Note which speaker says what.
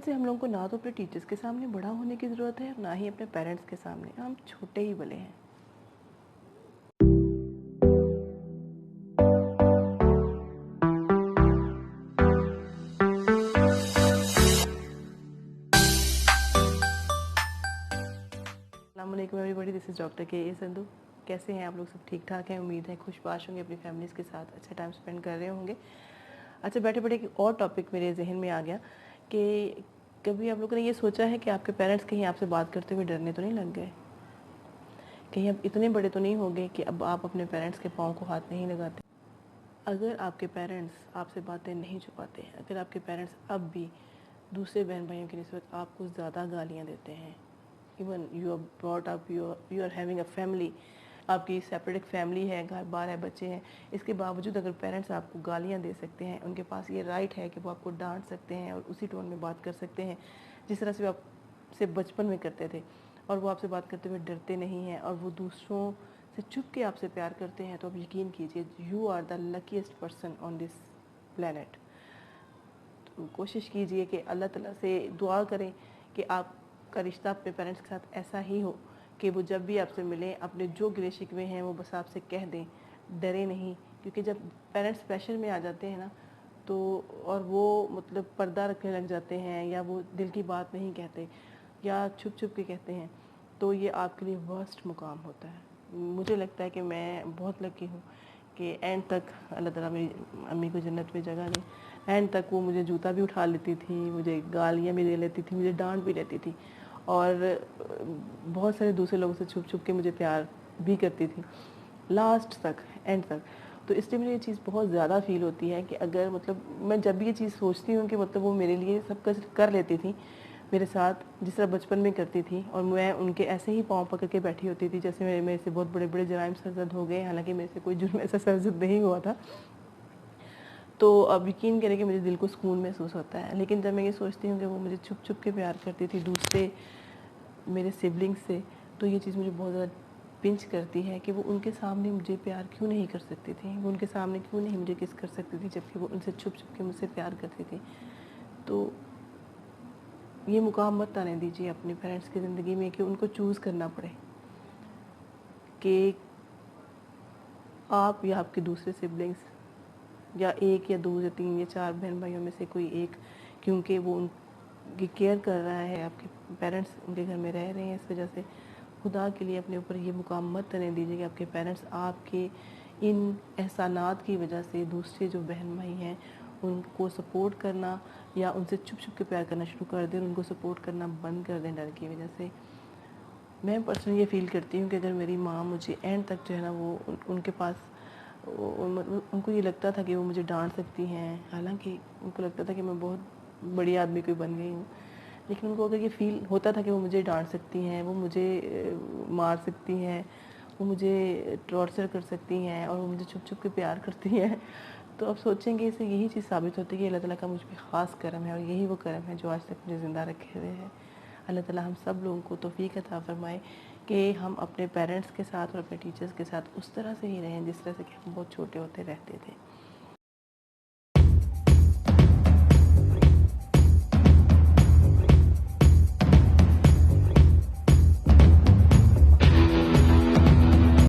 Speaker 1: سے हम लोगों को ना तो अपने टीचर्स के सामने बड़ा होने की ज़रूरत है, ना ही अपने पेरेंट्स के सामने। हम छोटे ही भले हैं। अस्सलामुअलैकुम एवरीबॉडी, दिस इज़ डॉक्टर के ए संधू। कैसे हैं आप लोग? सब ठीक ठाक हैं? उम्मीद है खुशबाश होंगे, अपनी फैमिलीज़ के साथ अच्छा टाइम स्पेंड कर रहे होंगे। अच्छा, बैठे बैठे एक और टॉपिक मेरे जहन में आ गया कि कभी आप लोगों ने ये सोचा है कि आपके पेरेंट्स कहीं आपसे बात करते हुए डरने तो नहीं लग गए? कहीं अब इतने बड़े तो नहीं हो गए कि अब आप अपने पेरेंट्स के पाँव को हाथ नहीं लगाते? अगर आपके पेरेंट्स आपसे बातें नहीं छुपाते, अगर आपके पेरेंट्स अब भी दूसरे बहन भाइयों की निस्बत आपको ज़्यादा गालियाँ देते हैं, even you are brought up, you are having a family, आपकी सेपरेट एक फैमिली है, घर बार है, बच्चे हैं, इसके बावजूद अगर पेरेंट्स आपको गालियाँ दे सकते हैं, उनके पास ये राइट है कि वो आपको डांट सकते हैं और उसी टोन में बात कर सकते हैं जिस तरह से वो आपसे बचपन में करते थे, और वो आपसे बात करते हुए डरते नहीं हैं, और वो दूसरों से छुप के आपसे प्यार करते हैं, तो आप यकीन कीजिए you are the luckiest person on this planet. तो कोशिश कीजिए कि अल्लाह ताला से दुआ करें कि आपका रिश्ता अपने पेरेंट्स के साथ ऐसा ही हो कि वो जब भी आपसे मिलें अपने जो गिले शिकवे हैं वो बस आपसे कह दें, डरे नहीं। क्योंकि जब पेरेंट्स प्रेशर में आ जाते हैं ना, तो और वो मतलब पर्दा रखने लग जाते हैं, या वो दिल की बात नहीं कहते या छुप छुप के कहते हैं, तो ये आपके लिए वर्स्ट मुकाम होता है। मुझे लगता है कि मैं बहुत लकी हूँ कि एंड तक अल्लाह ताला मेरी अम्मी को जन्नत में जगह दे। एंड तक वो मुझे जूता भी उठा लेती थी, मुझे गालियाँ भी दे लेती थी, मुझे डांट भी लेती थी, और बहुत सारे दूसरे लोगों से छुप छुप के मुझे प्यार भी करती थी, लास्ट तक, एंड तक। तो इसलिए मुझे ये चीज़ बहुत ज़्यादा फील होती है कि अगर मतलब मैं जब भी ये चीज़ सोचती हूँ कि मतलब वो मेरे लिए सब कुछ कर लेती थी मेरे साथ, जिस तरह बचपन में करती थी, और मैं उनके ऐसे ही पाँव पकड़ के बैठी होती थी जैसे मेरे से बहुत बड़े बड़े जराइम सरजद हो गए, हालांकि मेरे से कोई जुर्म ऐसा सरजद नहीं हुआ था। तो अब यकीन करें कि मुझे दिल को सुकून महसूस होता है। लेकिन जब मैं ये सोचती हूँ कि वो मुझे छुप छुप के प्यार करती थी दूसरे मेरे सिबलिंग्स से, तो ये चीज़ मुझे बहुत ज़्यादा पिंच करती है कि वो उनके सामने मुझे प्यार क्यों नहीं कर सकती थी, वो उनके सामने क्यों नहीं मुझे किस कर सकती थी, जबकि वो उनसे छुप छुप के मुझसे प्यार करती थी। तो ये मुकाम मत आने दीजिए अपने पेरेंट्स की ज़िंदगी में कि उनको चूज़ करना पड़े कि आप या आपके दूसरे सिबलिंग्स, या एक या दो या तीन या चार बहन भाइयों में से कोई एक, क्योंकि वो उनकी केयर कर रहा है, आपके पेरेंट्स उनके घर में रह रहे हैं, इस वजह से खुदा के लिए अपने ऊपर ये मुकाम मत रहने दीजिए कि आपके पेरेंट्स आपके इन एहसानात की वजह से दूसरे जो बहन भाई हैं उनको सपोर्ट करना या उनसे छुप छुप के प्यार करना शुरू कर दें, उनको सपोर्ट करना बंद कर दें डर की वजह से। मैं पर्सनली ये फ़ील करती हूँ कि अगर मेरी माँ मुझे एंड तक जो है ना वो उनके पास उनको ये लगता था कि वो मुझे डांट सकती हैं, हालांकि उनको लगता था कि मैं बहुत बड़ी आदमी कोई बन गई हूँ, लेकिन उनको अगर ये फील होता था कि वो मुझे डांट सकती हैं, वो मुझे मार सकती हैं, वो मुझे टॉर्चर कर सकती हैं, और वो मुझे छुप छुप के प्यार करती हैं, तो अब सोचेंगे इससे यही चीज़ साबित होती है कि अल्लाह ताला का मुझ पर ख़ास करम है, और यही वो करम है जो आज तक मुझे ज़िंदा रखे हुए है। अल्लाह ताला हम सब लोगों को तौफीक अता फरमाए कि हम अपने पेरेंट्स के साथ और अपने टीचर्स के साथ उस तरह से ही रहें जिस तरह से कि हम बहुत छोटे होते रहते थे।